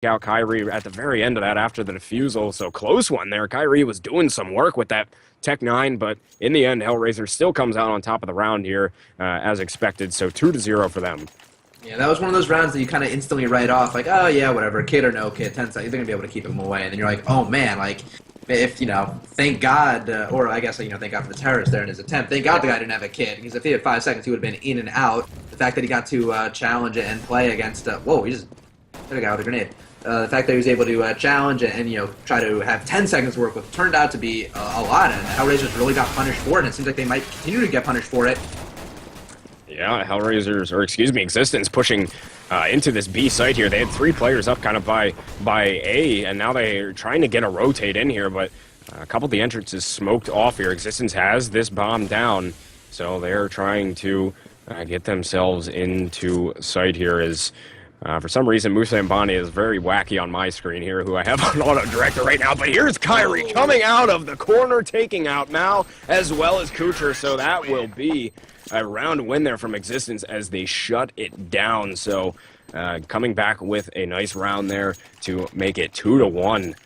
out Kyrie at the very end of that after the defusal. So close one there. Kyrie was doing some work with that Tech 9, but in the end, Hellraiser still comes out on top of the round here as expected. So 2-0 for them. Yeah, that was one of those rounds that you kind of instantly write off, like, oh yeah, whatever, kid or no kid, 10 seconds, they're going to be able to keep him away. And then you're like, oh man, like, if, thank God, or I guess, thank God for the terrorist there in his attempt. Thank God the guy didn't have a kid, because if he had 5 seconds, he would have been in and out. The fact that he got to challenge it and play against, whoa, he just hit a guy with a grenade. The fact that he was able to challenge and try to have 10 seconds to work with turned out to be a lot, and Hellraisers really got punished for it, and it seems like they might continue to get punished for it. Yeah, Hellraisers, or excuse me, X6stence pushing into this B site here. They had 3 players up kind of by A, and now they're trying to get a rotate in here, but a couple of the entrances smoked off here. X6stence has this bomb down, so they're trying to get themselves into sight here as... for some reason, Musa Mbani is very wacky on my screen here, who I have on auto director right now. But here's Kyrie coming out of the corner, taking out Mao as well as Kucher. So that will be a round win there from X6stence as they shut it down. So coming back with a nice round there to make it 2-1.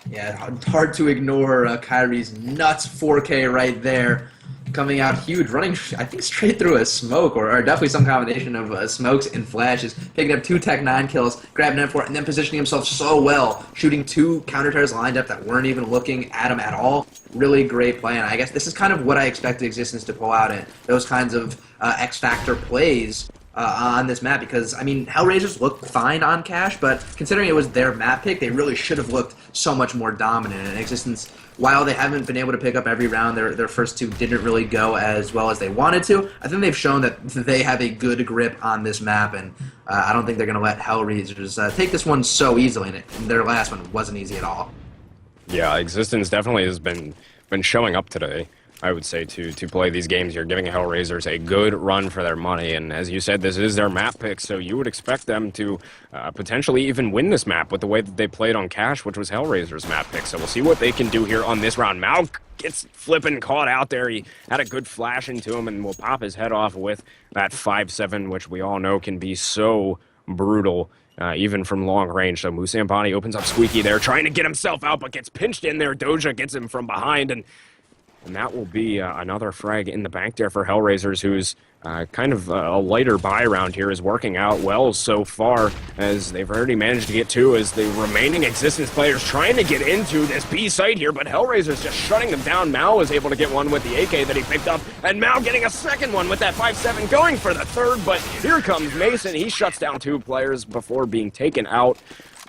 Yeah, hard to ignore Kyrie's nuts 4K right there. Coming out huge, running, I think, straight through a smoke, or definitely some combination of smokes and flashes, picking up 2 Tech 9 kills, grabbing M4, and then positioning himself so well, shooting 2 counter-terrors lined up that weren't even looking at him at all. Really great play, and I guess this is kind of what I expected X6stence to pull out in those kinds of X-Factor plays on this map, because, I mean, Hellraisers looked fine on Cash, but considering it was their map pick, they really should have looked so much more dominant. And X6stence, while they haven't been able to pick up every round, their first 2 didn't really go as well as they wanted to. I think they've shown that they have a good grip on this map, and I don't think they're going to let Hellraisers take this one so easily, and their last one wasn't easy at all. Yeah, X6stence definitely has been showing up today, I would say, to play these games. You're giving Hellraisers a good run for their money, and as you said, this is their map pick, so you would expect them to potentially even win this map with the way that they played on Cash, which was Hellraiser's map pick. So we'll see what they can do here on this round. Mao gets flipping caught out there. He had a good flash into him and will pop his head off with that 5-7, which we all know can be so brutal. Even from long range. So Musa Mbani opens up Squeaky there, trying to get himself out, but gets pinched in there. Doja gets him from behind, and that will be another frag in the bank there for Hellraisers, who's kind of a lighter buy round here, is working out well so far, as they've already managed to get 2 as the remaining X6stence players trying to get into this B site here, but Hellraisers just shutting them down. Mao was able to get one with the AK that he picked up, and Mao getting a second one with that 5-7, going for the 3rd, but here comes Mason. He shuts down 2 players before being taken out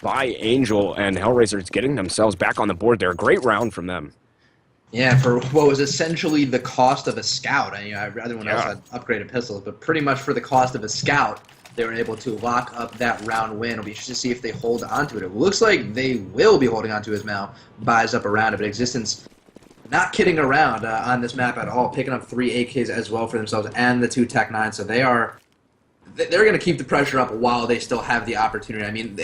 by Angel, and Hellraisers getting themselves back on the board there. Great round from them. Yeah, for what was essentially the cost of a scout. Everyone else had upgraded pistols, but pretty much for the cost of a scout, they were able to lock up that round win. It'll be interesting to see if they hold on to it. It looks like they will be holding on to it as Mal buys up around it, but X6stence not kidding around on this map at all, picking up 3 AKs as well for themselves and the 2 Tech 9, so they're going to keep the pressure up while they still have the opportunity. I mean,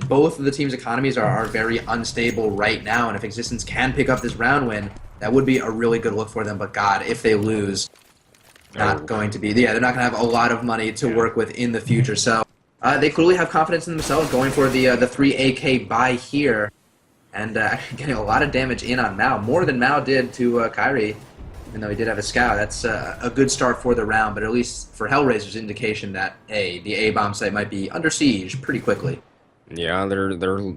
both of the teams' economies are very unstable right now, and if X6stence can pick up this round win, that would be a really good look for them. But God, if they lose, not going to be. Yeah, they're not going to have a lot of money to work with in the future. So they clearly have confidence in themselves, going for the 3 AK buy here, and getting a lot of damage in on Mao, more than Mao did to Kyrie. Even though he did have a scout, that's a good start for the round, but at least for Hellraiser's indication that the A-bomb site might be under siege pretty quickly. Yeah, they're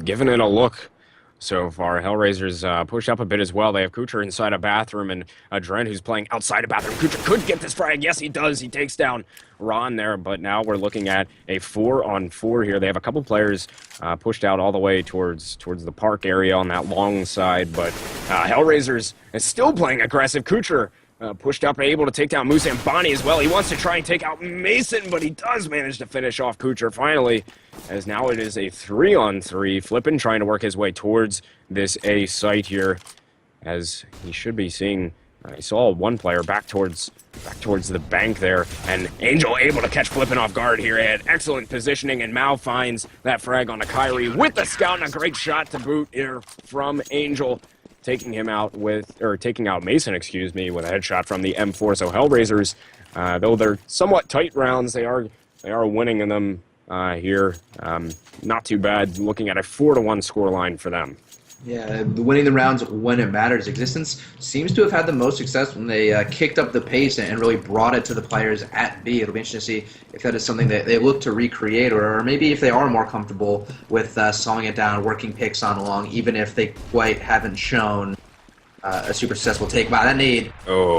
giving it a look so far. Hellraisers push up a bit as well. They have Kucher inside a bathroom, and Dren, who's playing outside a bathroom. Kucher could get this frag. Yes, he does. He takes down Ron there, but now we're looking at a 4-on-4 here. They have a couple players pushed out all the way towards the park area on that long side, but Hellraisers is still playing aggressive. Kucher pushed up, able to take down Musa Mbani as well. He wants to try and take out Mason, but he does manage to finish off Kucher finally, as now it is a 3-on-3. Flippin trying to work his way towards this A site here, as he should be seeing. I saw one player back towards the bank there, and Angel able to catch Flippin off guard here. He had excellent positioning, and Mao finds that frag on Kyrie with the scout, and a great shot to boot here from Angel, taking out Mason, excuse me, with a headshot from the M4. So Hellraisers, though they're somewhat tight rounds, they are winning in them here. Not too bad. Looking at a 4-1 scoreline for them. Yeah, winning the rounds when it matters. Existence seems to have had the most success when they kicked up the pace and really brought it to the players at B. It'll be interesting to see if that is something that they look to recreate, or maybe if they are more comfortable with slowing it down, working picks on along, even if they quite haven't shown a super successful take. Wow, that nade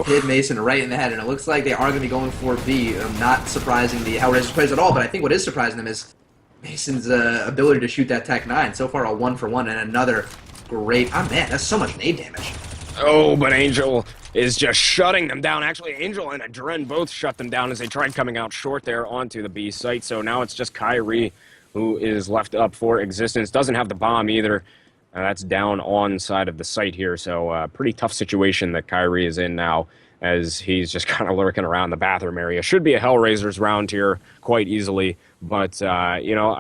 hit Mason right in the head, and it looks like they are going to be going for B. Not surprising the Hellraisers players at all, but I think what is surprising them is Mason's ability to shoot that Tech 9. So far, a 1-for-1 and another great. Oh man, that's so much nade damage. Oh, but Angel is just shutting them down. Actually, Angel and Adren both shut them down as they tried coming out short there onto the B site. So now it's just Kyrie who is left up for Existence. Doesn't have the bomb either. That's down on side of the site here. So pretty tough situation that Kyrie is in now, as he's just kind of lurking around the bathroom area. Should be a Hellraisers round here quite easily. But, you know,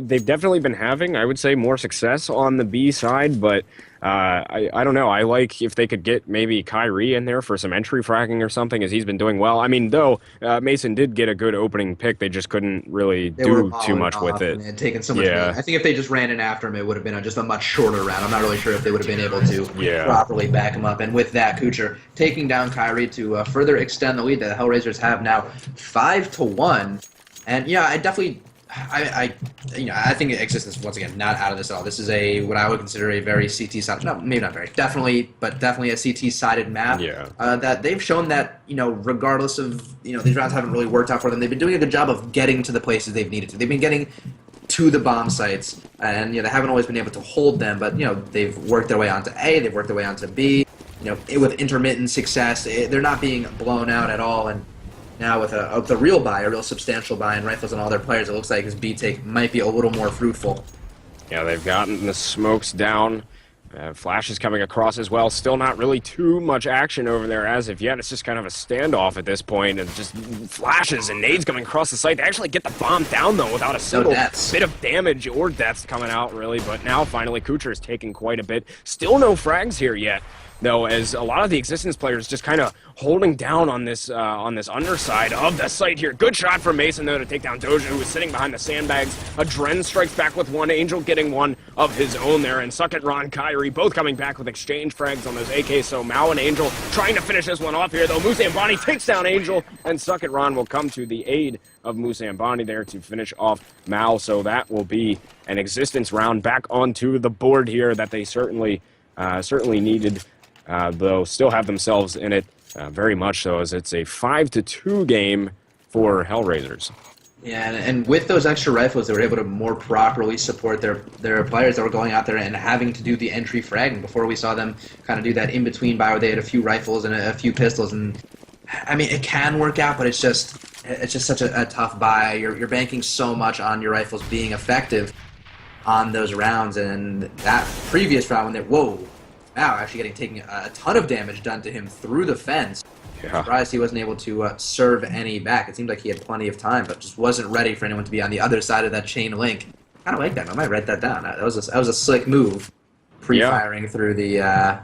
they've definitely been having, I would say, more success on the B side. But I don't know. I like if they could get maybe Kyrie in there for some entry fragging or something, as he's been doing well. I mean, though, Mason did get a good opening pick. They just couldn't really do too much with it. And taken so much. I think if they just ran in after him, it would have been just a much shorter round. I'm not really sure if they would have been able to properly back him up. And with that, Kucher taking down Kyrie to further extend the lead that the Hellraisers have now 5-1. And yeah, I definitely, I think Existence once again not out of this at all. This is what I would consider a very CT-sided, maybe not very, definitely a CT-sided map. Yeah. That they've shown that regardless of these rounds haven't really worked out for them, they've been doing a good job of getting to the places they've needed to. They've been getting to the bomb sites, and they haven't always been able to hold them, but they've worked their way onto A, they've worked their way onto B. With intermittent success, they're not being blown out at all. And now with a real buy, a real substantial buy in rifles and all their players, it looks like his B take might be a little more fruitful. Yeah, they've gotten the smokes down. Flash is coming across as well. Still not really too much action over there as of yet. It's just kind of a standoff at this point, and just flashes and nades coming across the site. They actually get the bomb down, though, without a single bit of damage or deaths coming out, really. But now, finally, Kucher is taking quite a bit. Still no frags here yet, though, as a lot of the Existence players just kind of holding down on this underside of the site here. Good shot from Mason, though, to take down Doja, who was sitting behind the sandbags. Adren strikes back with one. Angel getting one of his own there, and Suck It Ron, Kyrie both coming back with exchange frags on those AKs. So Mao and Angel trying to finish this one off here, though. Musambani takes down Angel, and Suck It Ron will come to the aid of Musambani there to finish off Mao. So that will be an Existence round back onto the board here that they certainly needed. Though still have themselves in it very much so, as it's a 5-2 game for Hellraisers. Yeah, and with those extra rifles, they were able to more properly support their players that were going out there and having to do the entry fragging. Before, we saw them kind of do that in-between buy where they had a few rifles and a few pistols. And I mean, it can work out, but it's just such a tough buy. You're banking so much on your rifles being effective on those rounds. And that previous round, when they Wow, actually taking a ton of damage done to him through the fence. Yeah. Surprised he wasn't able to serve any back. It seemed like he had plenty of time, but just wasn't ready for anyone to be on the other side of that chain link. Kind of like that. I might write that down. That was a slick move, pre-firing through the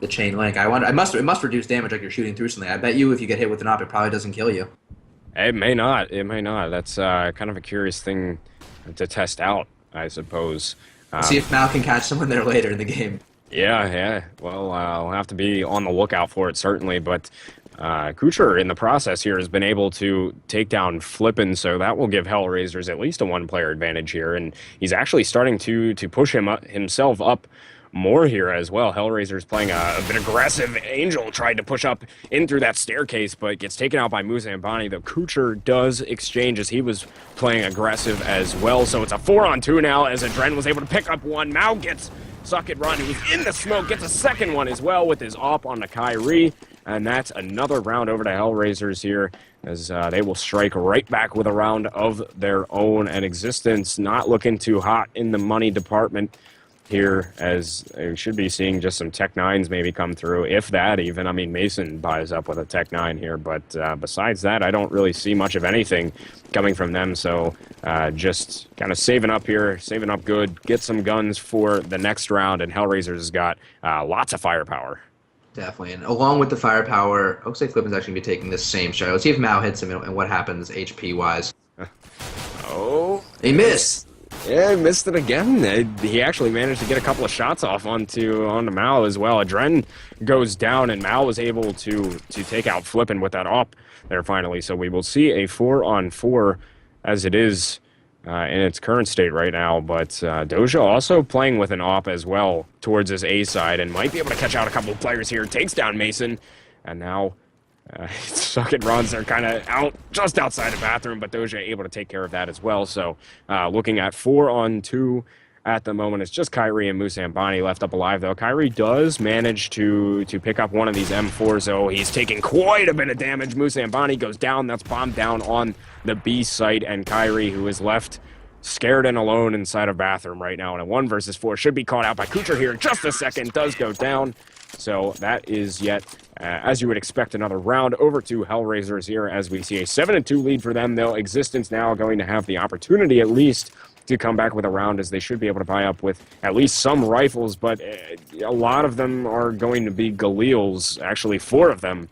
chain link. I wonder. It must reduce damage like you're shooting through something. I bet you if you get hit with an op, it probably doesn't kill you. It may not. It may not. That's kind of a curious thing to test out, I suppose. See if Mal can catch someone there later in the game. Yeah. Well, I'll have to be on the lookout for it, certainly. But Kucher, in the process here, has been able to take down Flippin', so that will give Hellraisers at least a one-player advantage here. And he's actually starting to push himself up more here as well. Hellraisers playing a bit aggressive. Angel tried to push up in through that staircase, but gets taken out by Musambani. Though Kucher does exchange as he was playing aggressive as well. So it's a 4-on-2 now, as Adren was able to pick up one. Mao gets Suck It Run, who's in the smoke, gets a second one as well with his op on the Kyrie. And that's another round over to Hellraisers here, as they will strike right back with a round of their own. And Existence not looking too hot in the money department here, as we should be seeing just some Tech 9s maybe come through, if that even. I mean, Mason buys up with a Tech 9 here, but besides that, I don't really see much of anything coming from them. So just kind of saving up here, saving up good, get some guns for the next round, and Hellraisers has got lots of firepower. Definitely, and along with the firepower, looks like Flippin's actually going to be taking the same shot. Let's see if Mao hits him and what happens HP-wise. Oh, He missed. Yeah, he missed it again. He actually managed to get a couple of shots off onto Mao as well. Adren goes down, and Mao was able to take out Flippin with that op there finally. So we will see a 4-on-4 as it is in its current state right now. But Doja also playing with an op as well towards his A side and might be able to catch out a couple of players here. Takes down Mason, and now Suck runs are kind of out just outside the bathroom, but Doja able to take care of that as well. So looking at 4-on-2 at the moment. It's just Kyrie and Musambani left up alive, though. Kyrie does manage to pick up one of these M4s, though. He's taking quite a bit of damage. Musambani goes down. That's bombed down on the B site, and Kyrie, who is left scared and alone inside a bathroom right now in a 1 versus 4, should be caught out by Kucher here in just a second. Does go down. So that is yet, as you would expect, another round over to Hellraisers here as we see a 7-2 lead for them, though. Existence now going to have the opportunity at least to come back with a round, as they should be able to buy up with at least some rifles, but a lot of them are going to be Galils. Actually, 4 of them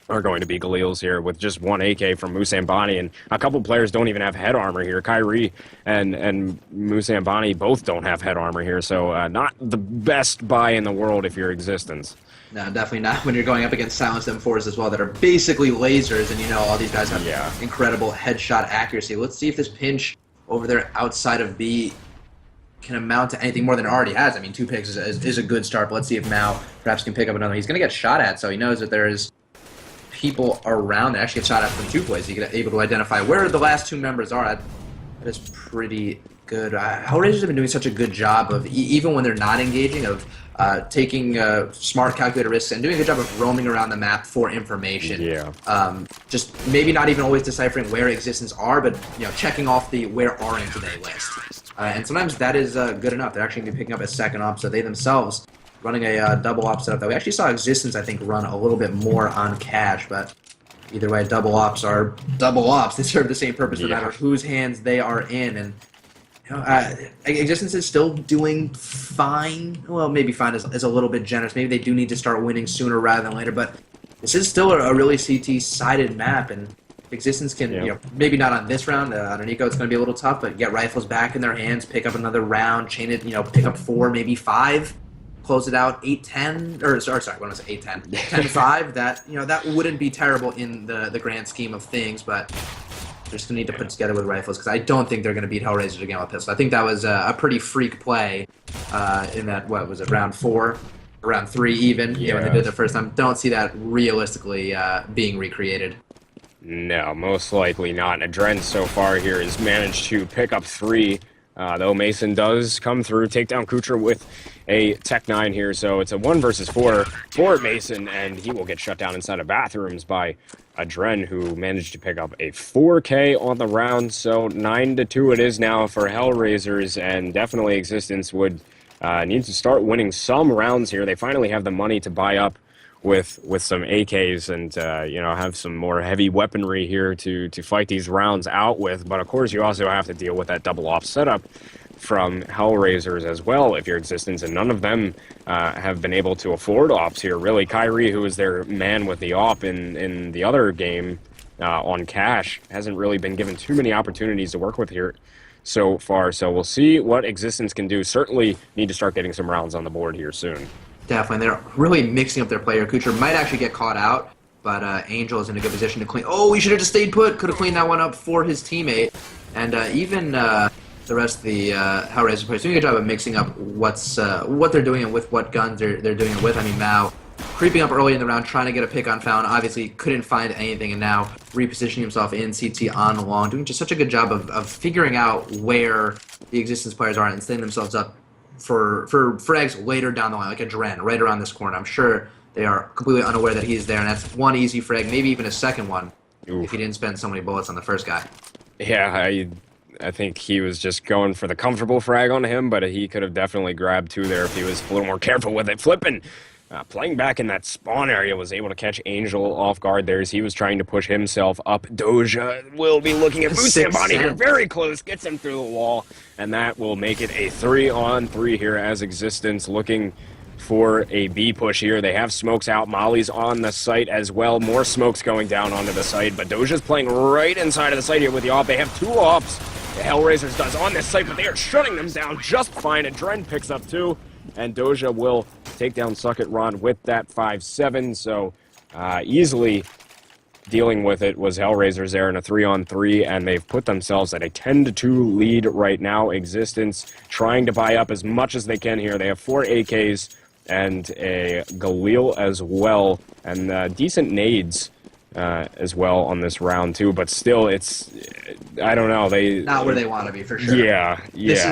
are going to be Galils here with just 1 AK from Musambani, and a couple players don't even have head armor here. Kyrie and Musambani both don't have head armor here, so not the best buy in the world if you're Existence. No, definitely not when you're going up against silenced M4s as well that are basically lasers, and you know all these guys have incredible headshot accuracy. Let's see if this pinch over there outside of B can amount to anything more than it already has. I mean, 2 picks is a good start, but let's see if Mao perhaps can pick up another. He's going to get shot at, so he knows that there is people around that actually get shot at from 2 places. He's able to identify where the last 2 members are. That is pretty good. Hellraisers have been doing such a good job of, even when they're not engaging, of taking smart calculated risks and doing a good job of roaming around the map for information. Yeah. Just maybe not even always deciphering where Existence are, but checking off the where aren't they list. And sometimes that is good enough. They're actually going to be picking up a second op, so they themselves running a double op setup that we actually saw Existence, I think, run a little bit more on cash, but either way, double ops are double ops. They serve the same purpose no matter whose hands they are in, and Existence is still doing fine. Well, maybe fine is a little bit generous. Maybe they do need to start winning sooner rather than later, but this is still a really CT-sided map, and Existence can, maybe not on this round. On Nico, it's going to be a little tough, but get rifles back in their hands, pick up another round, chain it, pick up 4, maybe 5, close it out 8-10, or sorry, what was it, 8-10, 10-5. That wouldn't be terrible in the grand scheme of things, but they're just going to need to put together with rifles, because I don't think they're going to beat Hellraisers again with pistol. I think that was a pretty freak play in that, what was it, round 4, round 3 even, when they did it the first time. Don't see that realistically being recreated. No, most likely not. And Adren so far here has managed to pick up 3, though Mason does come through, take down Kucher with a Tech 9 here, so it's a 1 versus 4 for Mason, and he will get shut down inside of bathrooms by Adren, who managed to pick up a 4K on the round. So 9-2 it is now for Hellraisers, and definitely Existence would need to start winning some rounds here. They finally have the money to buy up with some AKs and have some more heavy weaponry here to fight these rounds out with. But of course, you also have to deal with that double op setup from Hellraisers as well if you're Existence, and none of them have been able to afford ops here. Really, Kyrie, who is their man with the op in the other game on cash, hasn't really been given too many opportunities to work with here so far. So we'll see what Existence can do. Certainly need to start getting some rounds on the board here soon. Definitely. They're really mixing up their player. Kucher might actually get caught out, but Angel is in a good position to clean. Oh, he should have just stayed put. Could have cleaned that one up for his teammate. And even the rest of the Hellraiser players doing a good job of mixing up what they're doing and with what guns they're doing it with. I mean, Mao creeping up early in the round, trying to get a pick on Found. Obviously, couldn't find anything, and now repositioning himself in CT on long, doing just such a good job of figuring out where the Existence players are and setting themselves up for frags later down the line, like a Dren right around this corner. I'm sure they are completely unaware that he's there, and that's 1 easy frag, maybe even a second one, if he didn't spend so many bullets on the first guy. Yeah, I think he was just going for the comfortable frag on him, but he could have definitely grabbed 2 there if he was a little more careful with it. Flippin', playing back in that spawn area, was able to catch Angel off guard there as he was trying to push himself up. Doja will be looking at Musambani here, very close, gets him through the wall, and that will make it a 3-on-3 here as Existence looking for a B push here. They have smokes out. Molly's on the site as well. More smokes going down onto the site, but Doja's playing right inside of the site here with the op. They have 2 ops The Hellraisers does on this site, but they are shutting them down just fine. And Dren picks up 2, and Doja will take down Suck It Ron with that 5-7. So easily dealing with it was Hellraisers there in a 3-on-3, and they've put themselves at a 10-2 lead right now. Existence trying to buy up as much as they can here. They have 4 AKs and a Galil as well, and decent nades as well on this round too. But still, it's, I don't know, they not where they want to be for sure. Yeah.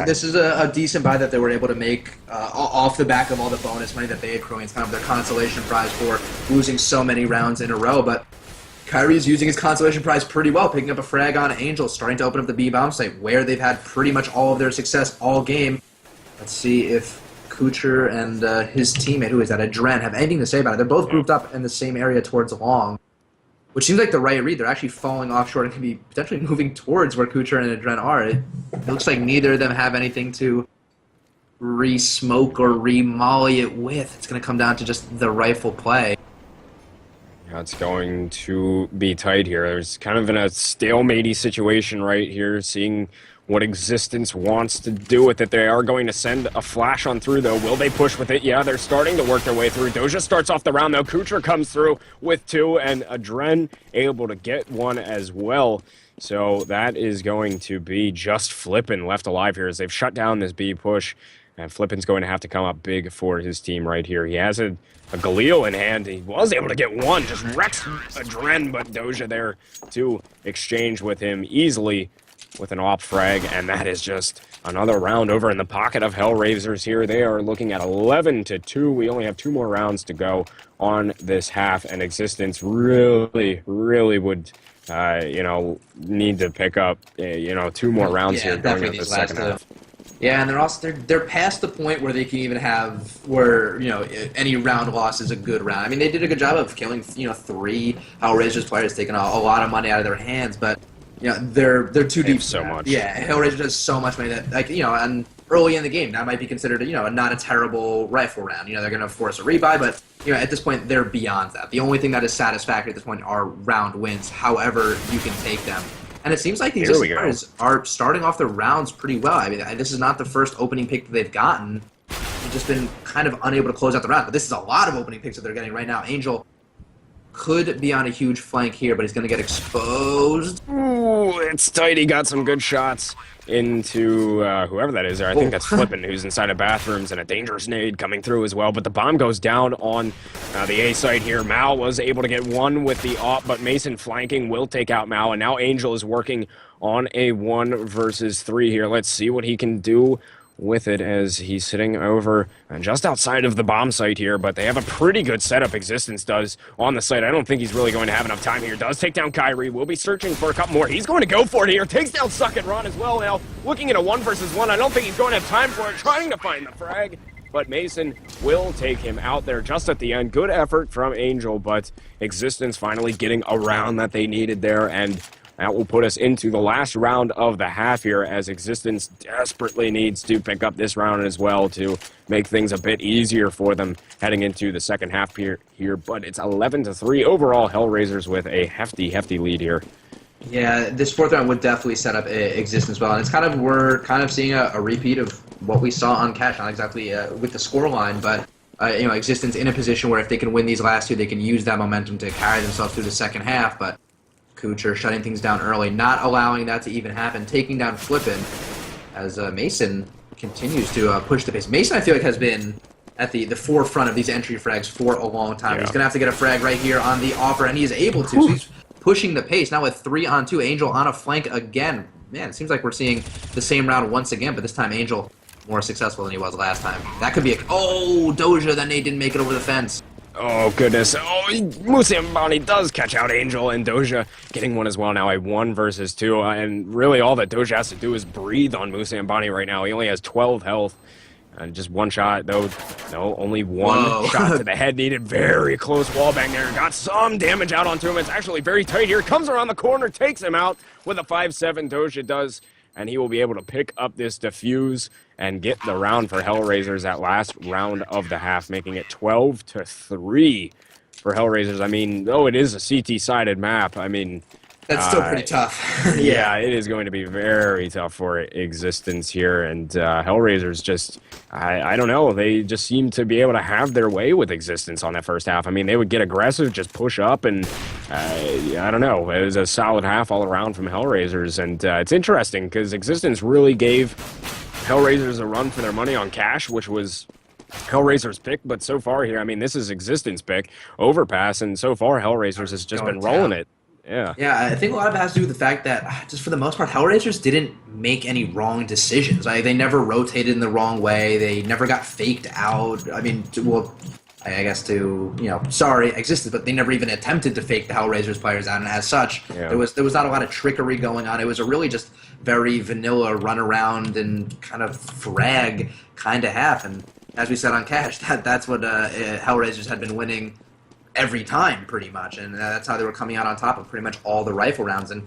This is a decent buy that they were able to make off the back of all the bonus money that they accruing. It's kind of their consolation prize for losing so many rounds in a row. But Kyrie's using his consolation prize pretty well, picking up a frag on Angel, starting to open up the B-bomb site where they've had pretty much all of their success all game. Let's see if Kucher and his teammate, who is that, Dren, have anything to say about it. They're both grouped up in the same area towards long, which seems like the right read. They're actually falling offshore and can be potentially moving towards where Kucher and Dren are. It looks like neither of them have anything to re-smoke or re-molly it with. It's going to come down to just the rifle play. Yeah, it's going to be tight here. There's kind of in a stalemate situation right here, seeing what Existence wants to do with it. They are going to send a flash on through, though. Will they push with it? Yeah, they're starting to work their way through. Doja starts off the round, though. Kucher comes through with 2, and Dren able to get 1 as well. So that is going to be just Flippin left alive here as they've shut down this B push. And Flippin's going to have to come up big for his team right here. He has a Galil in hand. He was able to get 1, just wrecks a Dren, but Doja there to exchange with him easily with an op frag, and that is just another round over in the pocket of Hellraisers here. They are looking at 11-2. We only have 2 more rounds to go on this half, and Existence really would, need to pick up, 2 more rounds here going into the second half. Yeah, and they're past the point where they can even have any round loss is a good round. I mean, they did a good job of killing 3 Hellraisers players, taking a lot of money out of their hands, but they're too deep. So much. Yeah, Hellraiser does so much money that, and early in the game, that might be considered, not a terrible rifle round. They're going to force a rebuy, but, at this point, they're beyond that. The only thing that is satisfactory at this point are round wins, however you can take them. And it seems like these players are starting off their rounds pretty well. I mean, this is not the first opening pick that they've gotten. They've just been kind of unable to close out the round. But this is a lot of opening picks that they're getting right now. Angel could be on a huge flank here, but he's going to get exposed. Ooh, it's tight. He got some good shots into whoever that is there. I think that's Flippin, who's inside of bathrooms, and a dangerous nade coming through as well. But the bomb goes down on the A site here. Mao was able to get 1 with the op, but Mason flanking will take out Mao, and now Angel is working on a 1 versus 3 here. Let's see what he can do with it as he's sitting over just outside of the bomb site here, but they have a pretty good setup, Existence does, on the site. I don't think he's really going to have enough time here. Does take down Kyrie. We'll be searching for a couple more. He's going to go for it here. Takes down Suck It Ron as well now. Looking at a 1 versus 1. I don't think he's going to have time for it. Trying to find the frag, but Mason will take him out there just at the end. Good effort from Angel, but Existence finally getting a round that they needed there, and that will put us into the last round of the half here, as Existence desperately needs to pick up this round as well to make things a bit easier for them heading into the second half here. But it's 11-3 overall. Hellraisers with a hefty lead here. Yeah, this 4th round would definitely set up Existence well, and it's we're kind of seeing a repeat of what we saw on Cash, not exactly with the scoreline, but Existence in a position where if they can win these last 2, they can use that momentum to carry themselves through the second half. But Kucher shutting things down early, not allowing that to even happen, taking down Flippin as Mason continues to push the pace. Mason, I feel like, has been at the forefront of these entry frags for a long time. Yeah. He's going to have to get a frag right here on the offer, and he is able to. So he's pushing the pace. Now with 3-on-2, Angel on a flank again. Man, it seems like we're seeing the same round once again, but this time Angel more successful than he was last time. That could be Doja, then they didn't make it over the fence. Oh, goodness. Oh, Musambani does catch out Angel, and Doja getting 1 as well now, a 1 versus 2. And really all that Doja has to do is breathe on Musambani right now. He only has 12 health. Just 1 shot, though. No, only 1 shot to the head needed. Very close wall bang there. Got some damage out onto him. It's actually very tight here. Comes around the corner, takes him out with a 5-7. Doja does, and he will be able to pick up this defuse and get the round for Hellraisers, that last round of the half, making it 12-3 for Hellraisers. I mean, though it is a CT-sided map, I mean, That's still pretty tough. Yeah, it is going to be very tough for Existence here, and Hellraisers just, I don't know, they just seem to be able to have their way with Existence on that first half. I mean, they would get aggressive, just push up, and I don't know, it was a solid half all around from Hellraisers, and it's interesting because Existence really gave Hellraisers a run for their money on cash, which was Hellraiser's pick, but so far here, I mean, this is Existence pick, Overpass, and so far Hellraisers has just been rolling it. Yeah. Yeah, I think a lot of it has to do with the fact that, just for the most part, Hellraisers didn't make any wrong decisions. They never rotated in the wrong way. They never got faked out. I mean, well, I guess sorry, Existence, but they never even attempted to fake the Hellraisers players out, and as such, there was not a lot of trickery going on. It was a really just very vanilla run around and kind of frag kind of half, and as we said on Cash, that's what Hellraisers had been winning every time, pretty much, and that's how they were coming out on top of pretty much all the rifle rounds. And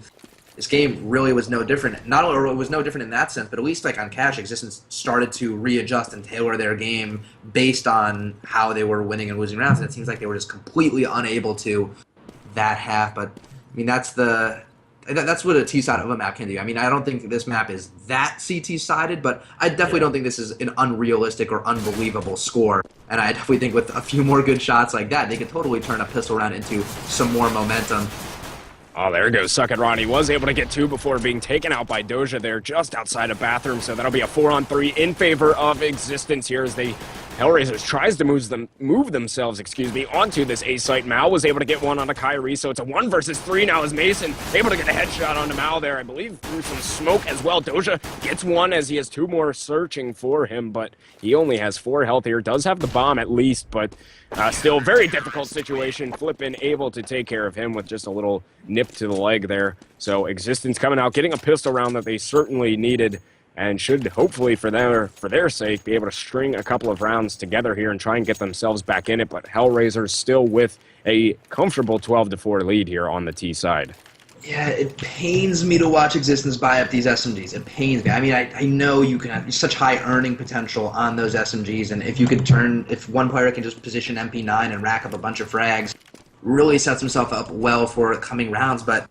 this game really was no different. Not only it was no different in that sense, but at least like on Cash, Existence started to readjust and tailor their game based on how they were winning and losing rounds. And it seems like they were just completely unable to that half. But I mean, that's what a T side of a map can do. I mean, I don't think this map is that CT sided, but I definitely don't think this is an unrealistic or unbelievable score. And I definitely think with a few more good shots like that, they could totally turn a pistol round into some more momentum. Oh, there goes Suck It Ron. He was able to get 2 before being taken out by Doja there just outside of Bathroom, so that'll be a 4-on-3 in favor of Existence here as they Hellraisers tries to move themselves, onto this A site. Mal was able to get one onto Kyrie, so it's a 1 versus 3 now as Mason able to get a headshot onto Mal there, I believe, through some smoke as well. Doja gets 1 as he has 2 more searching for him, but he only has 4 health here. Does have the bomb at least, but still very difficult situation. Flippin able to take care of him with just a little nip to the leg there. So Existence coming out, getting a pistol round that they certainly needed, and should hopefully for their sake be able to string a couple of rounds together here and try and get themselves back in it. But Hellraisers still with a comfortable 12-4 lead here on the T side. Yeah, it pains me to watch Existence buy up these SMGs. It pains me. I mean, I know you can have such high earning potential on those SMGs, and if one player can just position MP9 and rack up a bunch of frags, really sets himself up well for coming rounds. But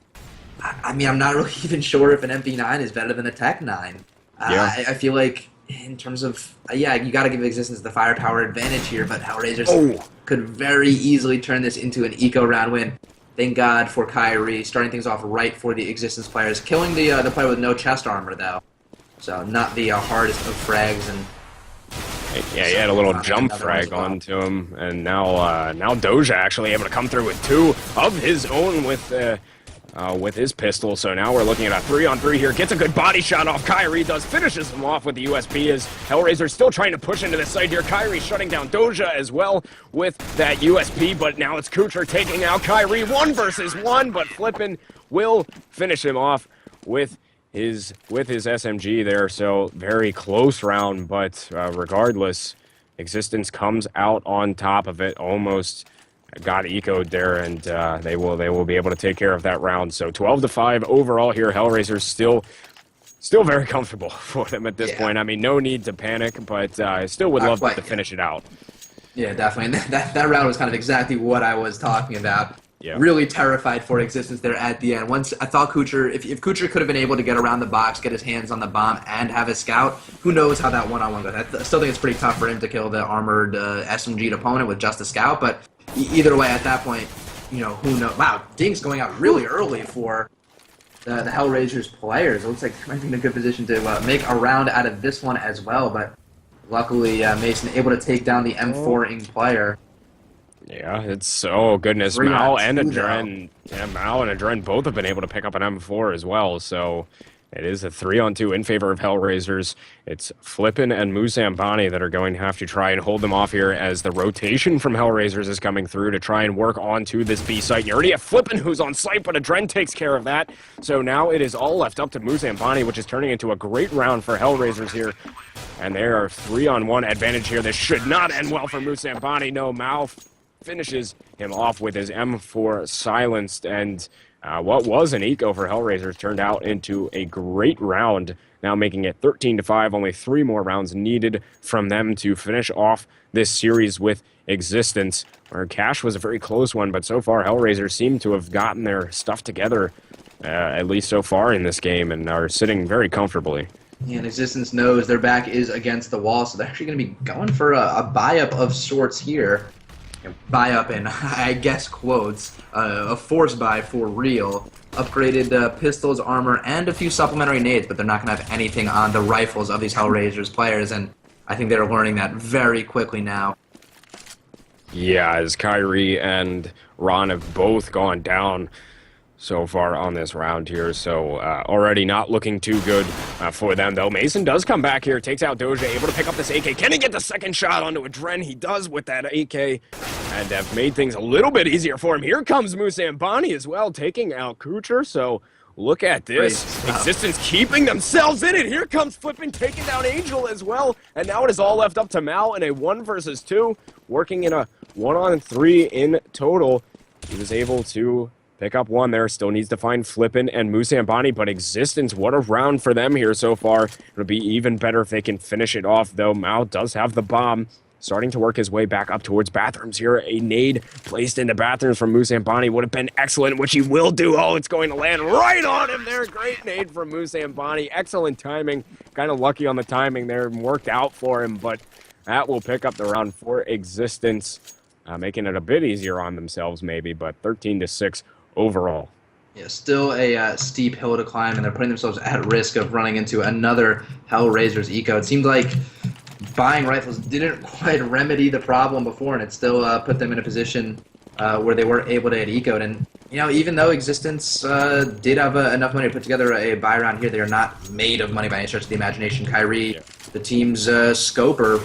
I mean, I'm not really even sure if an MP9 is better than a Tech 9. Yeah. I feel like in terms of, you got to give Existence the firepower advantage here, but Hellraisers could very easily turn this into an eco round win. Thank God for Kyrie, starting things off right for the Existence players, killing the player with no chest armor, though. So not the hardest of frags. And yeah, he had a little jump frag onto him, and now Doja actually able to come through with 2 of his own with his pistol. So now we're looking at a 3-on-3 here. Gets a good body shot off. Kyrie finishes him off with the USP as Hellraiser still trying to push into the site here. Kyrie shutting down Doja as well with that USP, but now it's Kucher taking out Kyrie 1 versus 1, but Flippin will finish him off with his SMG there. So very close round, but regardless, Existence comes out on top of it, almost got ecoed there, and they will be able to take care of that round. So 12-5 overall here. Hellraisers still very comfortable for them at this point. I mean, no need to panic, but I still would love them to finish it out. Yeah, definitely. And that round was kind of exactly what I was talking about. Yeah. Really terrified for Existence there at the end. Once I thought Kucher, if Kucher could have been able to get around the box, get his hands on the bomb, and have a scout, who knows how that one-on-one goes. I still think it's pretty tough for him to kill the armored SMG'd opponent with just a scout, but either way, at that point, who knows? Wow, Dink's going out really early for the Hellraisers players. It looks like they might be in a good position to make a round out of this one as well, but luckily Mason able to take down the M4-ing player. Yeah, it's, oh goodness, Mal and Adren both have been able to pick up an M4 as well, so it is a 3-on-2 in favor of Hellraisers. It's Flippin and Musambani that are going to have to try and hold them off here as the rotation from Hellraisers is coming through to try and work onto this B site. You already have Flippin who's on site, but Adren takes care of that. So now it is all left up to Musambani, which is turning into a great round for Hellraisers here. And there are 3-on-1 advantage here. This should not end well for Musambani. No, Mal finishes him off with his M4 silenced, and what was an eco for Hellraisers turned out into a great round, now making it 13-5. Only 3 more rounds needed from them to finish off this series with Existence, where Cash was a very close one, but so far Hellraisers seem to have gotten their stuff together at least so far in this game, and are sitting very comfortably. Yeah, and Existence knows their back is against the wall, so they're actually going to be going for a buy-up of sorts here. Buy-up in, I guess, quotes, a force buy for real. Upgraded pistols, armor, and a few supplementary nades, but they're not going to have anything on the rifles of these Hellraisers players, and I think they're learning that very quickly now. Yeah, as Kyrie and Ron have both gone down so far on this round here, so already not looking too good for them, though. Mason does come back here, takes out Doja, able to pick up this AK. Can he get the second shot onto a Dren? He does with that AK, and have made things a little bit easier for him. Here comes Musambani as well, taking out Kucher, so look at this. Existence keeping themselves in it. Here comes Flippin, taking down Angel as well, and now it is all left up to Mal in a 1 versus 2, working in a 1-on-3 in total. He was able to pick up one there. Still needs to find Flippin and Musambani, but Existence, what a round for them here so far. It'll be even better if they can finish it off, though. Mao does have the bomb, starting to work his way back up towards bathrooms here. A nade placed into bathrooms from Musambani would have been excellent, which he will do. Oh, it's going to land right on him there. Great nade from Musambani. Excellent timing. Kind of lucky on the timing there. Worked out for him, but that will pick up the round for Existence, making it a bit easier on themselves maybe, but 13-6 overall. Yeah, still a steep hill to climb, and they're putting themselves at risk of running into another Hellraiser's eco. It seemed like buying rifles didn't quite remedy the problem before, and it still put them in a position where they weren't able to get ecoed. And, you know, even though Existence did have enough money to put together a buy round here, they are not made of money by any stretch of the imagination. Kyrie, the team's scoper,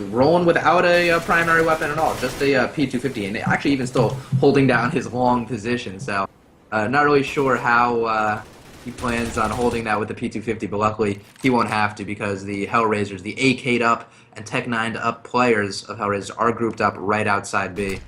rolling without a primary weapon at all, just a P250, and actually even still holding down his long position. So, not really sure how he plans on holding that with the P250, but luckily he won't have to, because the Hellraisers, the AK'd up and Tech 9'd up players of Hellraisers are grouped up right outside B.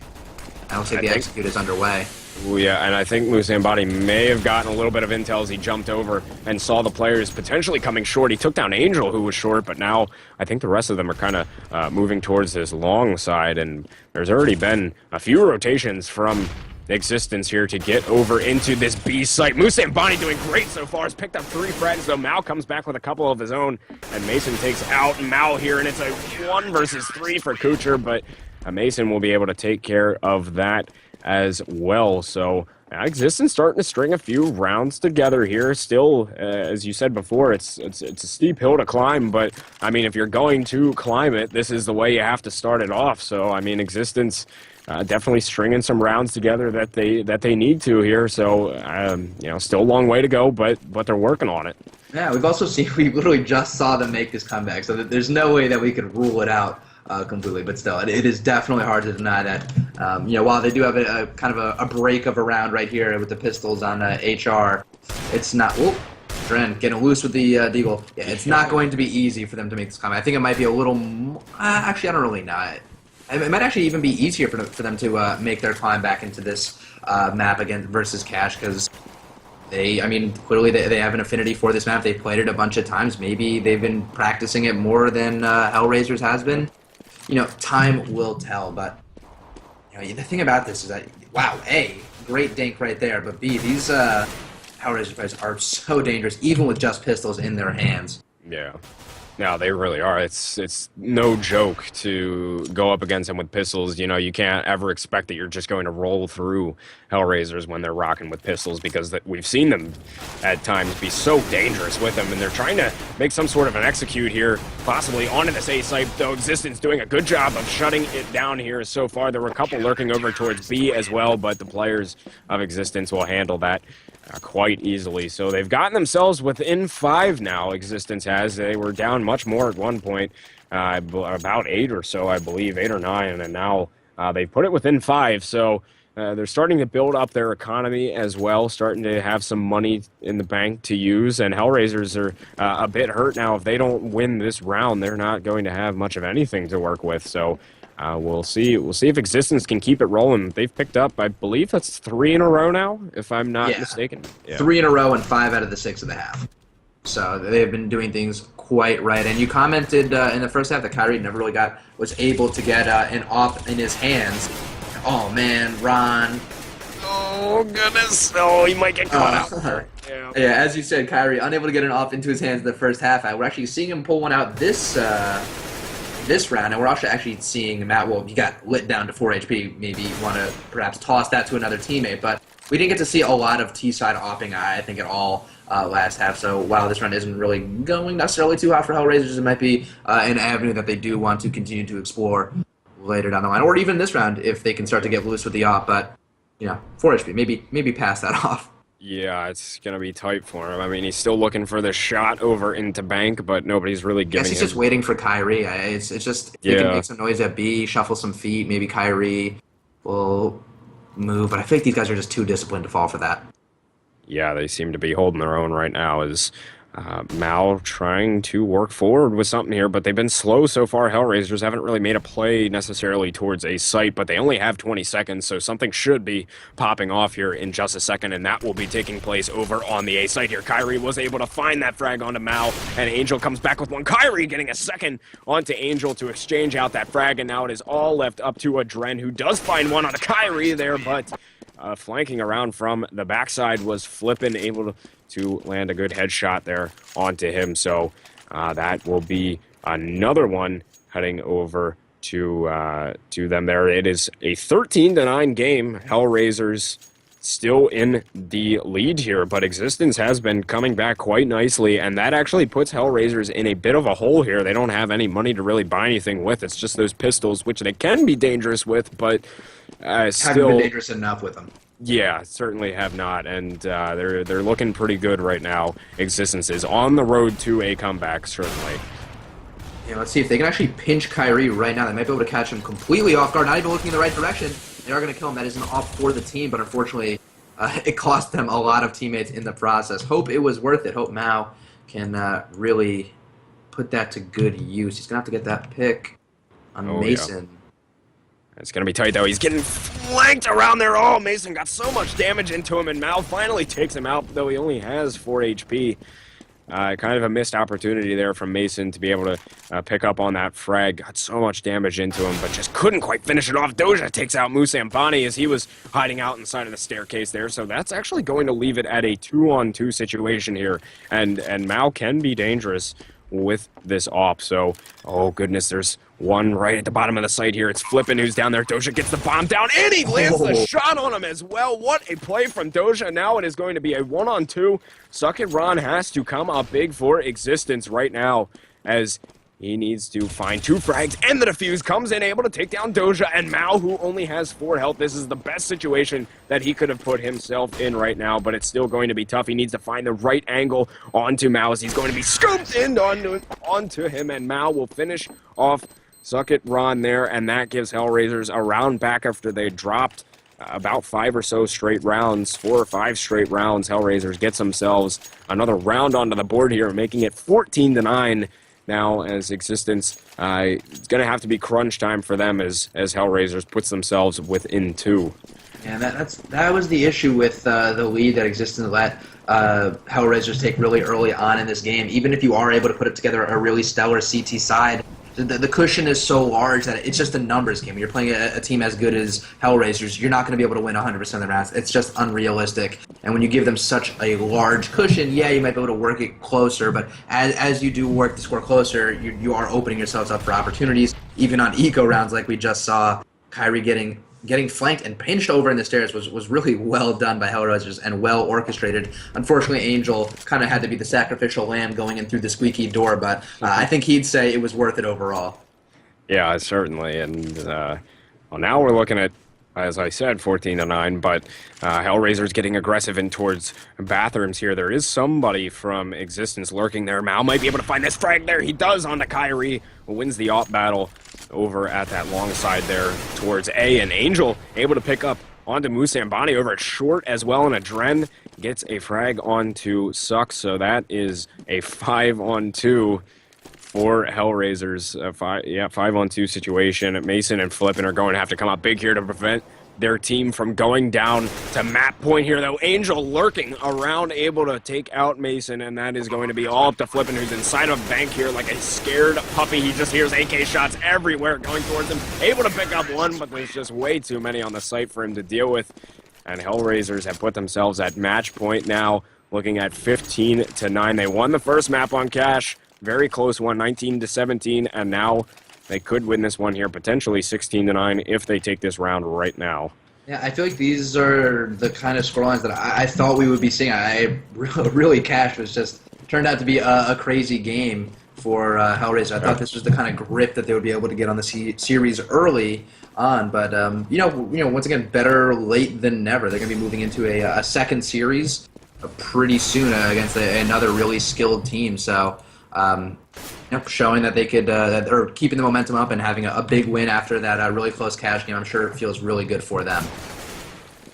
I don't think the execute is underway. Ooh, yeah, and I think Musambani may have gotten a little bit of intel as he jumped over and saw the players potentially coming short. He took down Angel, who was short, but now I think the rest of them are kind of moving towards this long side, and there's already been a few rotations from Existence here to get over into this B site. Musambani doing great so far. Has picked up 3 frags, though. Mao comes back with a couple of his own, and Mason takes out Mao here, and it's a 1 versus 3 for Kucher, but Mason will be able to take care of that as well. So Existence starting to string a few rounds together here. Still, as you said before, it's a steep hill to climb, but I mean, if you're going to climb it, this is the way you have to start it off. So I mean, Existence definitely stringing some rounds together that they need to here. So you know, still a long way to go, but they're working on it. Yeah, we've also seen, we literally just saw them make this comeback, so there's no way that we could rule it out completely, but still, it is definitely hard to deny that. You know, while they do have a kind of a break of a round right here with the pistols on HR, it's not. Whoop, Dren getting loose with the deagle. Yeah, it's not going to be easy for them to make this comeback. I think it might be a little. Actually, I don't really know. It might actually even be easier for them to make their climb back into this map again versus Cash, because I mean, clearly they have an affinity for this map. They've played it a bunch of times. Maybe they've been practicing it more than Hellraisers has been. You know, time will tell, but you know, the thing about this is that, wow, A, great dink right there, but B, these Hellraiser players are so dangerous, even with just pistols in their hands. Yeah. No, they really are. It's no joke to go up against them with pistols. You know, you can't ever expect that you're just going to roll through Hellraisers when they're rocking with pistols, because we've seen them at times be so dangerous with them, and they're trying to make some sort of an execute here, possibly onto this A site, though Existence doing a good job of shutting it down here so far. There were a couple lurking over towards B as well, but the players of Existence will handle that quite easily. So they've gotten themselves within 5 now, Existence has. They were down much more at one point, about 8 or so, I believe, 8 or 9, and now they've put it within 5. So they're starting to build up their economy as well, starting to have some money in the bank to use, and Hellraisers are a bit hurt now. If they don't win this round, they're not going to have much of anything to work with. So we'll see if Existence can keep it rolling. They've picked up, I believe that's 3 in a row now, if I'm not mistaken. Yeah. 3 in a row and 5 out of the 6 of the half. So they've been doing things quite right. And you commented in the first half that Kyrie never really was able to get an op in his hands. Oh man, Ron Oh, goodness. Oh, he might get caught out there. Yeah. Yeah, as you said, Kyrie unable to get an off into his hands in the first half. We're actually seeing him pull one out this round, and we're also actually seeing Matt. Well, he got lit down to 4 HP. Maybe want to perhaps toss that to another teammate, but we didn't get to see a lot of T-side opping, I think, at all last half. So while this round isn't really going necessarily too hot for Hellraisers, it might be an avenue that they do want to continue to explore later down the line, or even this round if they can start to get loose with the op. But 4 HP, maybe pass that off. Yeah, it's going to be tight for him. I mean, he's still looking for the shot over into Bank, but nobody's really giving him. He's just waiting for Kyrie. It's just, if they can make some noise at B, shuffle some feet, maybe Kyrie will move. But I feel like these guys are just too disciplined to fall for that. Yeah, they seem to be holding their own right now as Mal trying to work forward with something here, but they've been slow so far. Hellraisers haven't really made a play necessarily towards a site, but they only have 20 seconds, so something should be popping off here in just a second, and that will be taking place over on the A site here. Kyrie was able to find that frag onto Mal, and Angel comes back with one. Kyrie getting a second onto Angel to exchange out that frag, and now it is all left up to Adren, who does find one on Kyrie there, but flanking around from the backside was Flippin, able to land a good headshot there onto him. So that will be another one heading over to them there. It is a 13-9 game. Hellraisers still in the lead here, but Existence has been coming back quite nicely, and that actually puts Hellraisers in a bit of a hole here. They don't have any money to really buy anything with. It's just those pistols, which they can be dangerous with, but still haven't been dangerous enough with them. Yeah, certainly have not, and they're looking pretty good right now. Existence is on the road to a comeback, certainly. Yeah, let's see if they can actually pinch Kyrie right now. They might be able to catch him completely off guard, not even looking in the right direction. They are going to kill him. That is an off for the team, but unfortunately, it cost them a lot of teammates in the process. Hope it was worth it. Hope Mao can really put that to good use. He's going to have to get that pick on Mason. Yeah. It's going to be tight, though. He's getting flanked around there. Oh, Mason got so much damage into him, and Mal finally takes him out, though he only has 4 HP. Kind of a missed opportunity there from Mason to be able to pick up on that frag. Got so much damage into him, but just couldn't quite finish it off. Doja takes out Musambani as he was hiding out inside of the staircase there, so that's actually going to leave it at a 2-on-2 situation here, and Mal can be dangerous with this op. So, oh goodness, there's one right at the bottom of the site here. It's Flippin who's down there. Doja gets the bomb down, and he lands the shot on him as well. What a play from Doja. Now it is going to be a 1-on-2. Suck It Ron has to come up big for Existence right now, as he needs to find 2 frags, and the defuse comes in, able to take down Doja, and Mao, who only has 4 health. This is the best situation that he could have put himself in right now, but it's still going to be tough. He needs to find the right angle onto Mao, as he's going to be scooped in onto him, and Mao will finish off Suck It Ron there, and that gives Hellraisers a round back after they dropped about 5 or so straight rounds, 4 or 5 straight rounds. Hellraisers gets themselves another round onto the board here, making it 14-9. Now, as Existence, it's going to have to be crunch time for them as Hellraisers puts themselves within 2. Yeah, that was the issue with the lead that Existence let Hellraisers take really early on in this game. Even if you are able to put it together a really stellar CT side, the cushion is so large that it's just a numbers game. When you're playing a team as good as Hellraisers, you're not going to be able to win 100% of the rounds. It's just unrealistic. And when you give them such a large cushion, yeah, you might be able to work it closer, but as you do work the score closer, you are opening yourselves up for opportunities. Even on eco rounds like we just saw, Kyrie getting flanked and pinched over in the stairs was really well done by Hellraisers and well orchestrated. Unfortunately, Angel kind of had to be the sacrificial lamb going in through the squeaky door, but I think he'd say it was worth it overall. Yeah, certainly. And well, now we're looking at, as I said, 14-9, but Hellraiser's getting aggressive in towards bathrooms here. There is somebody from Existence lurking there. Mal might be able to find this frag there. He does onto Kyrie, who wins the op battle over at that long side there towards A, and Angel able to pick up onto Musambani over at short as well, and Adren gets a frag onto Suck, so that is a 5-on-2 for Hellraisers. 5-on-2 situation. Mason and Flippin are going to have to come up big here to prevent their team from going down to map point here, though. Angel lurking around, able to take out Mason, and that is going to be all up to Flippin, who's inside of a bank here like a scared puppy. He just hears AK shots everywhere going towards him. Able to pick up one, but there's just way too many on the site for him to deal with. and Hellraisers have put themselves at match point now, looking at 15-9. They won the first map on Cash, very close one, 19-17, and now they could win this one here, potentially 16-9 if they take this round right now. Yeah, I feel like these are the kind of scorelines that I thought we would be seeing. Really, Cash was just turned out to be a crazy game for Hellraiser. I thought this was the kind of grip that they would be able to get on the series early on, but you know, once again, better late than never. They're going to be moving into a second series pretty soon against another really skilled team. So, you know, showing that they could, or keeping the momentum up and having a big win after that really close Cash game, I'm sure it feels really good for them.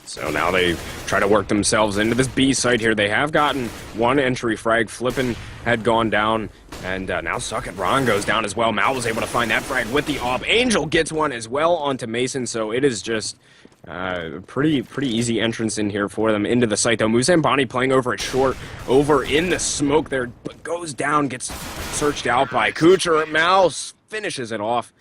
So now they try to work themselves into this B site here. They have gotten one entry frag. Flippin had gone down, and now Suck It Ron goes down as well. Mal was able to find that frag with the AWP. Angel gets one as well onto Mason, so it is just pretty easy entrance in here for them into the site, though. Musambani playing over it short, over in the smoke there, but goes down, gets searched out by Kucher. Mal finishes it off.